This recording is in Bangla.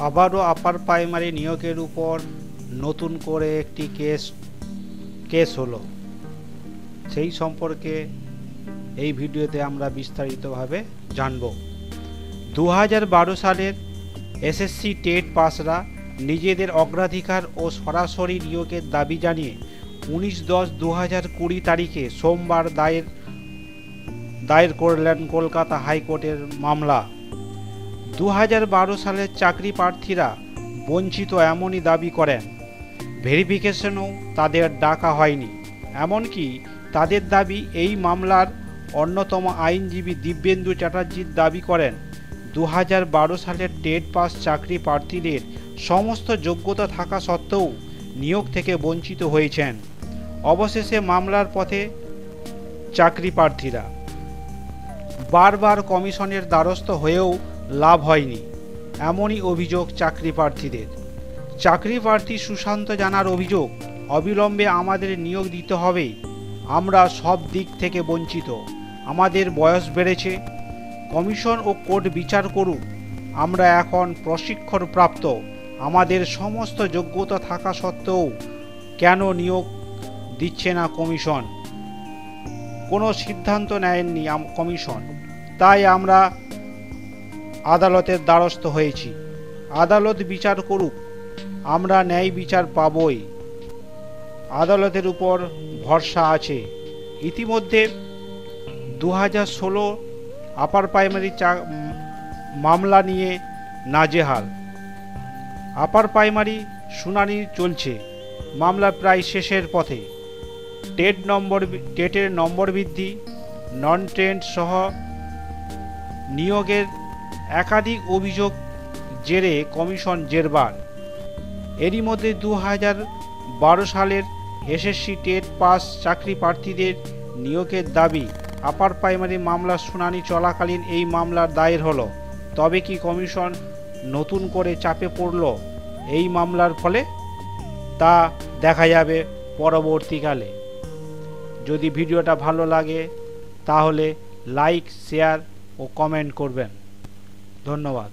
আবারও আপার প্রাইমারি নিয়োগের উপর নতুন করে একটি কেস হলো। সেই সম্পর্কে এই ভিডিওতে আমরা বিস্তারিতভাবে জানব। 2012 সালের এসএসসি টেট পাসরা নিজেদের অগ্রাধিকার ও সরাসরি নিয়োগের দাবি জানিয়ে 19/10/2020 তারিখে সোমবার দায়ের করলেন কলকাতা হাইকোর্টের মামলা। 2012 সালের চাকরি প্রার্থীরা বঞ্চিত এমনই দাবি করেন। ভেরিফিকেশনও তাদের ডাকা হয়নি। এমনকি তাদের দাবি, এই মামলার অন্যতম আইনজীবী দিব্যেন্দু চ্যাটার্জির দাবি করেন 2012 সালের টেট পাস চাকরি প্রার্থীদের সমস্ত যোগ্যতা থাকা সত্ত্বেও নিয়োগ থেকে বঞ্চিত হয়েছেন। অবশেষে মামলার পথে চাকরি প্রার্থীরা বারবার কমিশনের দ্বারস্থ হয়েও লাভ হয়নি, এমনই অভিযোগ চাকরি প্রার্থীদের। চাকরি প্রার্থী সুশান্ত জানার অভিযোগ, অবিলম্বে আমাদের নিয়োগ দিতে হবে। আমরা সব দিক থেকে বঞ্চিত। আমাদের বয়স বেড়েছে। কমিশন ও কোর্ট বিচার করুক। আমরা এখন প্রশিক্ষণপ্রাপ্ত। আমাদের সমস্ত যোগ্যতা থাকা সত্ত্বেও কেন নিয়োগ দিচ্ছে না কমিশন? কোনো সিদ্ধান্ত নেয়নি কমিশন। তাই আমরা আদালতের দ্বারস্থ হয়েছি। আদালত বিচার করুক। আমরা ন্যায় বিচার পাবই। আদালতের উপর ভরসা আছে। ইতিমধ্যে 2016 আপার প্রাইমারি মামলা নিয়ে নাজেহাল। আপার প্রাইমারি শুনানি চলছে। মামলা প্রায় শেষের পথে। টেটের নম্বর বৃদ্ধি, নন টেট সহ নিয়োগের একাধিক অভিযোগ জেরে কমিশন জেরবার। এরই মধ্যে 2012 সালের এসএসসি টেট পাস চাকরি প্রার্থীদের নিয়োগের দাবি আপার প্রাইমারি মামলার শুনানি চলাকালীন এই মামলার দায়ের হলো। তবে কি কমিশন নতুন করে চাপে পড়ল এই মামলার ফলে? তা দেখা যাবে পরবর্তীকালে। যদি ভিডিওটা ভালো লাগে তাহলে লাইক, শেয়ার ও কমেন্ট করবেন। ধন্যবাদ।